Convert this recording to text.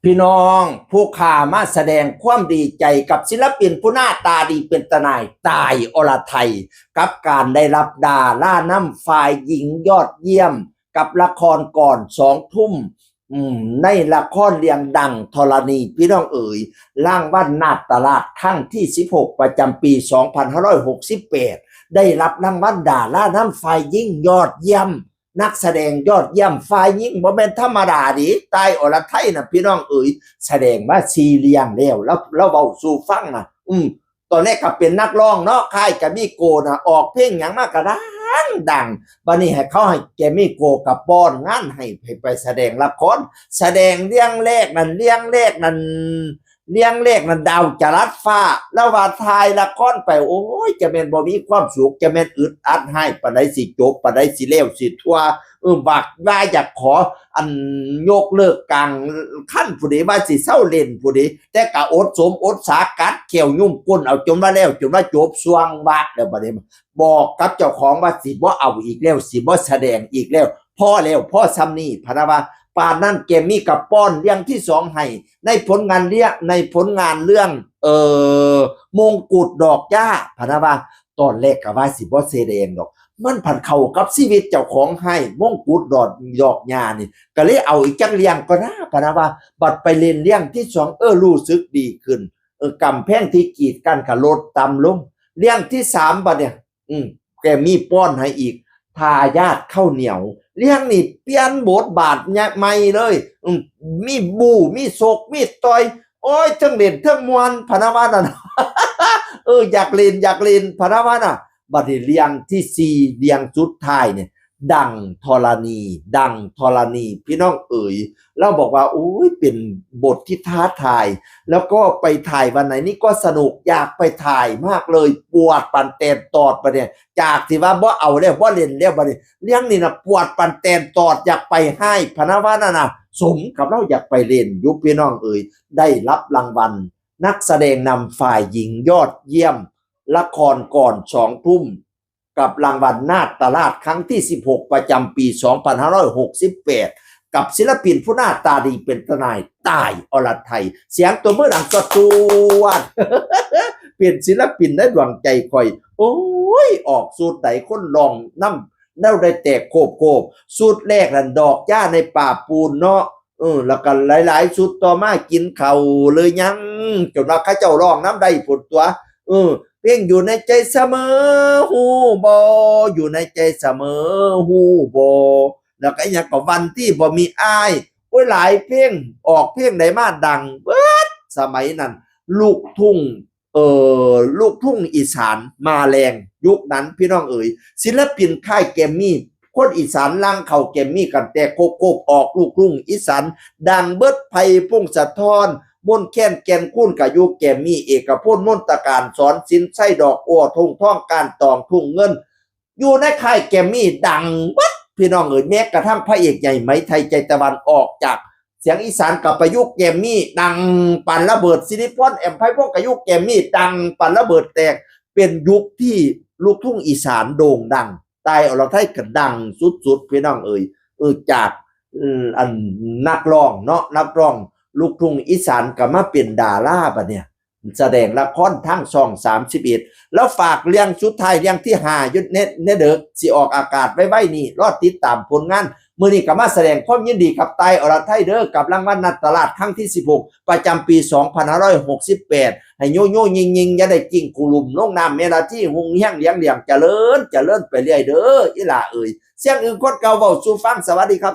พี่น้องผู้ข่ามาแสดงความดีใจกับศิลปินผู้หน้าตาดีเป็นตาหน่ายตายอรไทยกับการได้รับดาราน้ำฝ่ายหญิงยอดเยี่ยมกับละครก่อน2 ทุ่มในละครเรียงดังธรณีพี่น้องเอ๋ยร่างวัดนาฏตลาดครั้งที่16ประจำปี2568ได้รับรางวัลดาราน้ำฝ่ายหญิงยอดเยี่ยมนักแสดงยอดเยี่ยมฝ่ายหญิงบ่แม่นธรรมดาดิตายอรไทยนะพี่น้องเอ๋ยแสดงมา4เรื่องแล้วเว้าสู่ฟังนะตอนแรกก็เป็นนักร้องเนาะค่ายแกมมี่โกนะออกเพลงหยังมากก็ดังบัดนี้ให้เขาให้แกมมี่โกกับป้อนงานให้ไปแสดงละครแสดงเรื่องแรกนั่นดาวจรัสฟ้าแล้วว่าทายละครไปโอ้ยจะแม่นบ่มีความสุขจะแม่นอึดอัดให้ปานใดสิจบปานใดสิเลวสิทั่วบักว่าอยากขออันยกเลิกกลางขั้นผู้ใดว่าสิเซาเล่นผู้ใดแต่ก็อดสมอดสากัดเขียวยุ่มก้นเอาจนว่าแล้วจนว่าจบสวงวะแล้วบัดนี้บอกกับเจ้าของว่าสิบ่เอาอีกแล้วสิบ่แสดงอีกแล้วพอแล้วพอซ้ำนี้พะนะว่าป่านนั้นแกมีกับป้อนเรื่องที่2ให้ในผลงานเรื่องมงกุฎดอกหญ้าพะนะว่าตอนแรกก็ว่าสิบ่แสดงดอกมันผันเข้ากับชีวิตเจ้าของให้มงกุฎดอกหญ้านี่ก็เลยเอาอีกจักเรื่องก็นะพะนะว่าบัดไปเล่นเรื่องที่2รู้สึกดีขึ้นกำแพงที่กีดกันก็ลดต่ำลงเรื่องที่3บัดเนี่ยแกมีป้อนให้อีกทายาทข้าวเหนียวเรื่องนี้เปลี่ยนบทบาทใหม่เลยมีบูมีโศกมีต่อยโอ้ยทั้งเล่นทั้งมวนพะนะว่าน่ะ อยากเล่นพะนะว่าน่ะบัดนี้เรื่องที่4เรื่องสุดท้ายเนี่ยดังธรณีพี่น้องเอ๋ยเราบอกว่าโอ้ยเป็นบทที่ท้าทายแล้วก็ไปถ่ายวันไหนนี่ก็สนุกอยากไปถ่ายมากเลยปวดปันแตนตอดไปเนี่ยจากที่ว่าบ่เอาแล้วบ่เล่นแล้วบัดนี้เรื่องนี้น่ะปวดปันแตนตอดอยากไปให้พะนะว่าน่ะสมกับเราอยากไปเล่นยุพี่น้องเอ๋ยได้รับรางวัลนักแสดงนำฝ่ายหญิงยอดเยี่ยมละครก่อน2 ทุ่มกับรางวัลนาฏตลาดครั้งที่16ประจำปี2568กับศิลปินผู้หน้าตาดีเป็นทนายตายอรไทยเสียงตัวเมื่อหลังสะตวด เปลี่ยนศิลปินได้ดวงใจคอยโอ้ยออกสูตรไหนคนลองน้ำได้แตกโคบสูตรแรกนั่นดอกหญ้าในป่าปูนเนาะแล้วก็หลายๆสูตรต่อมากินเขาเลยยังจนว่าเขาเจ้าร้องน้ำได้ผลตัวเพลงอยู่ในใจเสมอฮูบออยู่ในใจเสมอฮูบอแล้วก็อย่างกับวันที่บ่มีอ้ายโอ้ยหลายเพลงออกเพลงไหนมาดังเบิดสมัยนั้นลูกทุ่งอีสานมาแรงยุคนั้นพี่น้องเอ๋ยศิลปินค่ายแกมมี่คนอีสานล่างเขาแกมมี่กันแต่โกบออกลูกทุ่งอีสานดังเบิดไผ่พงศธรมนแค้นแก่นคุ้นกับยุคแกมมี่เอกพลมนตการสอนสินไส้ดอกอ้อทุ่งท่องการตองทุ่งเงินอยู่ในค่ายแกมมี่ดังบัดพี่น้องเอ๋ยแม้กระทั่งพระเอกใหญ่ไหมไทยใจตะวันออกจากเสียงอีสานกับประยุกต์แกมมี่ดังปั่นระเบิดซิลิคอนแอมไพพวกกับยุคแกมมี่ดังปั่นระเบิดแตกเป็นยุคที่ลูกทุ่งอีสานโด่งดังตายอรไทยก็ดังสุดๆพี่น้องเอ๋ยจากอันนักร้องเนาะนักร้องลูกทุ่งอีสานก็มาเป็นดาราบัดเนี่ยแสดงละครทั้งช่อง31แล้วฝากเรื่องสุดท้ายเรื่องที่5ยุดเน็ตเด้อสิออกอากาศไว้นี่รอติดตามผลงานมื้อนี้ก็มาแสดงความยินดีกับตายอรไทยเด้อกับรางวัลนัดตลาดครั้งที่16ประจำปี2568ให้โยยิงอย่าได้กิ้งกุลุ่มลงน้ำเมลาที่หุงเฮียงเลี้ยงเจริญไปเรื่อยเด้ออีหล่าเอ้ยเสียงอื่นคนเก่าเว้าสู่ฟังสวัสดีครับ